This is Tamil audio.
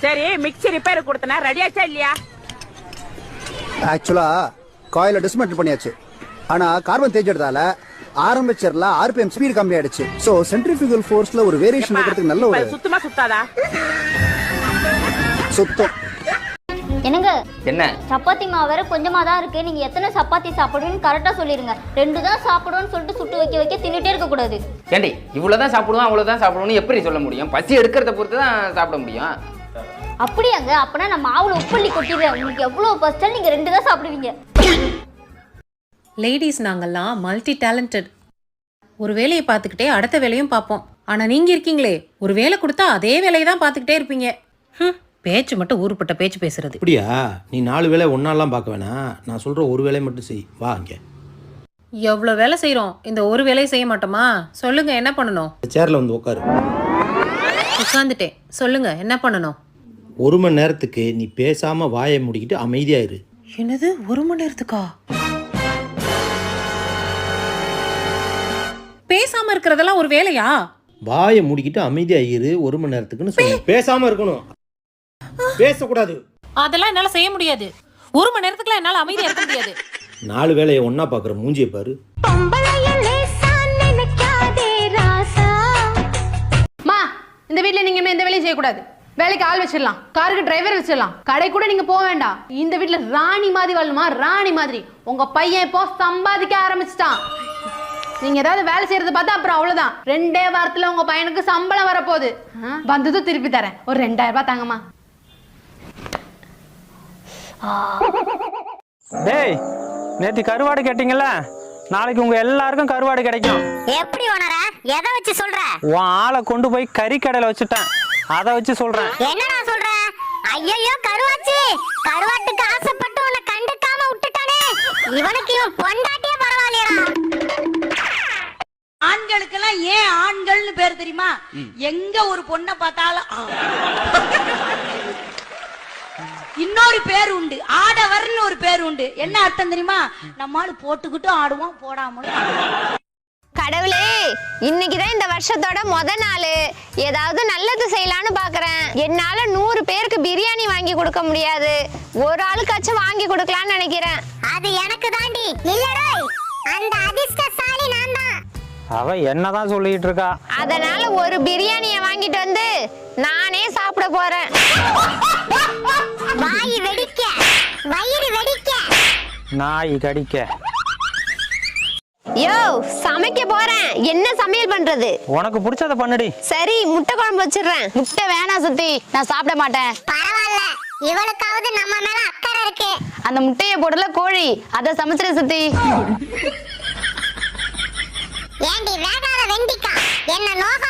சரி மிக்ஸி ரிப்பேர் கொடுத்தனா ரெடியாச்சா இல்லையா? ஆக்சுவலா காயில டிஸ்மேண்டில் பண்ணியாச்சு. ஆனா கார்பன் தேய்ச்சதால ஆரம்பிச்சர்ல ஆர்பிஎம் ஸ்பீட் கம்மி ஆயிடுச்சு. சோ சென்ட்ரிஃபியூகல் ஃபோர்ஸ்ல ஒரு வேரியேஷன் இருக்கிறதுக்கு நல்ல ஒரு சுத்தமா சுத்தாதா? சுத்தம். என்னங்க என்ன சப்பாத்தி மாவு வேற கொஞ்சமா தான் இருக்கு. நீங்க எத்தனை சப்பாத்தி சாப்பிடுவீங்கன்னு கரெக்டா சொல்லிருங்க. 2 தான் சாப்பிடுவோம்னு சொல்லிட்டு சுட்டு வைக்க தின்னுட்டே இருக்க கூடாது. ஏண்டி இவ்வளவுதான் சாப்பிடுவோம் அவ்வளவுதான் சாப்பிடுவோம்னு எப்படி சொல்ல முடியும்? பசி எடுக்கிறத பொறுத்து தான் சாப்பிட முடியும். அப்படியாங்க? அப்பனா நான் மாவுல உப்புள்ளி கொட்டிடுறேன். உங்களுக்கு எவ்வளவு பசிச்சாலும் நீங்க 2 தான் சாப்பிடுவீங்க. லேடிஸ் நாங்கெல்லாம் மல்டி டேலண்டட். ஒரு வேலையை பார்த்துக்கிட்டே அடுத்த வேலையும் பார்ப்போம். ஆனால் நீங்கள் இருக்கீங்களே, ஒரு வேலை கொடுத்தா அதே வேலையை தான் பார்த்துக்கிட்டே இருப்பீங்க. பேச்சு மட்டும் ஊருப்பட்ட பேச்சு பேசுறது. அப்படியா? நீ 4 வேலை ஒன்னாலாம் பார்க்க வேணாம். நான் சொல்ற ஒரு வேலையை மட்டும் செய். வா இங்கே. எவ்வளோ வேலை செய்கிறோம், இந்த ஒரு வேலையை செய்ய மாட்டோமா? சொல்லுங்க என்ன பண்ணணும்? சேர்ல வந்து உட்காரு. உட்காந்துட்டேன். சொல்லுங்க என்ன பண்ணணும்? 1 மணி நேரத்துக்கு நீ பேசாம வாயை மூடிக்கிட்டு அமைதியாயிரு. என்னது 1 மணி நேரத்துக்கா? பேசாம இருக்கிறதெல்லாம் ஒரு வேலையா? வாயை மூடிக்கிட்டு அமைதியாயிரு 1 மணி நேரத்துக்குன்னு சொல்லு. பேசாம இருக்கணும், பேசக்கூடாது. அதெல்லாம் என்னால செய்ய முடியாது. 1 மணி நேரத்துக்குலாம் என்னால அமைதியா இருக்க முடியாது. 4 வேலையை ஒன்னா பாக்குற மூஞ்சியை பாரு. இந்த வீட்ல நீங்க எந்த வேலையும் செய்யக்கூடாது. வேலைக்கு ஆள் வச்சிடலாம், காருக்கு டிரைவர் வச்சிடலாம், கடை கூட நீங்க போக வேண்டாம். இந்த வீட்ல ராணி மாதிரி வாழணுமா? ராணி மாதிரி. உங்க பையன் இப்போ சம்பாதிக்க ஆரம்பிச்சிட்டான். நீங்க ஏதாவது வேலை செய்யறது பார்த்தா அப்புறம் அவ்வளவுதான். 2 வாரத்துல உங்க பையனுக்கு சம்பளம் வரப்போகுது. வந்ததும் திருப்பி தரேன். ஒரு 2000 ரூபாய் தாங்கம்மா. டேய், நேத்து கருவாடு கேட்டீங்கல்ல, நாளைக்கு உங்க எல்லாருக்கும் கருவாடு கிடைக்கும். எப்படி ஓனர? எதை வச்சு சொல்ற? உன் ஆளை கொண்டு போய் கறிக்கடையில வச்சுட்டேன், அதை வச்சு சொல்றேன். என்னடா சொல்ற? ஐயோ கருவாச்சி, கருவாட்டுக்கு ஆசைப்பட்டு உன்னை கண்டுக்காம விட்டுட்டானே. இவனுக்கு இவன் பொண்டாட்டியே பரவாயில்லையா? ஆண்களுக்கெல்லாம் ஏன் ஆண்கள்னு பேர் தெரியுமா? எங்க ஒரு பொண்ணை பார்த்தாலும் இன்னொரு பேர் உண்டு, ஆடவர்னு ஒரு பேர் உண்டு. என்ன அர்த்தம் தெரியுமா? நம்மால போட்டுக்கிட்டு ஆடுவோம், போடாமலும். கடவுளே, இன்னைக்குதான் இந்த வருஷத்தோட முத நாள். ஏதாவது நல்லது செய்யலான்னு பாக்குறேன். என்னால 100 பேருக்கு பிரியாணி வாங்கி கொடுக்க முடியாது. ஒரு ஆளுக்காச்சும் வாங்கி கொடுக்கலான்னு நினைக்கிறேன். அது எனக்கு தாண்டி. இல்லடா, அந்த அதிர்ஷ்டசாலி நான் தான். அவ என்னதான் சொல்லிட்டு இருக்கா? அதனால ஒரு பிரியாணிய வாங்கிட்டு வந்து நானே சாப்பிட போறேன். வாய் வெடிக்க, வயிறு வெடிக்க, நாய் கடிக்க. யோ, சமைக்க போறேன். என்ன சமையல் பண்றது? உனக்கு பிடிச்சத பண்ணுடி. சரி, முட்டை குழம்பு வச்சிடுறேன். முட்டை வேணாம் சுத்தி, நான் சாப்பிட மாட்டேன். பரவாயில்ல, இவளுக்காவது நம்ம மேல அக்கறை இருக்கு. அந்த முட்டைய போடல கோழி, அத சமைச்சிட சுத்தி. ஏண்டி வேகாத வெண்டிக்கா, என்ன நோக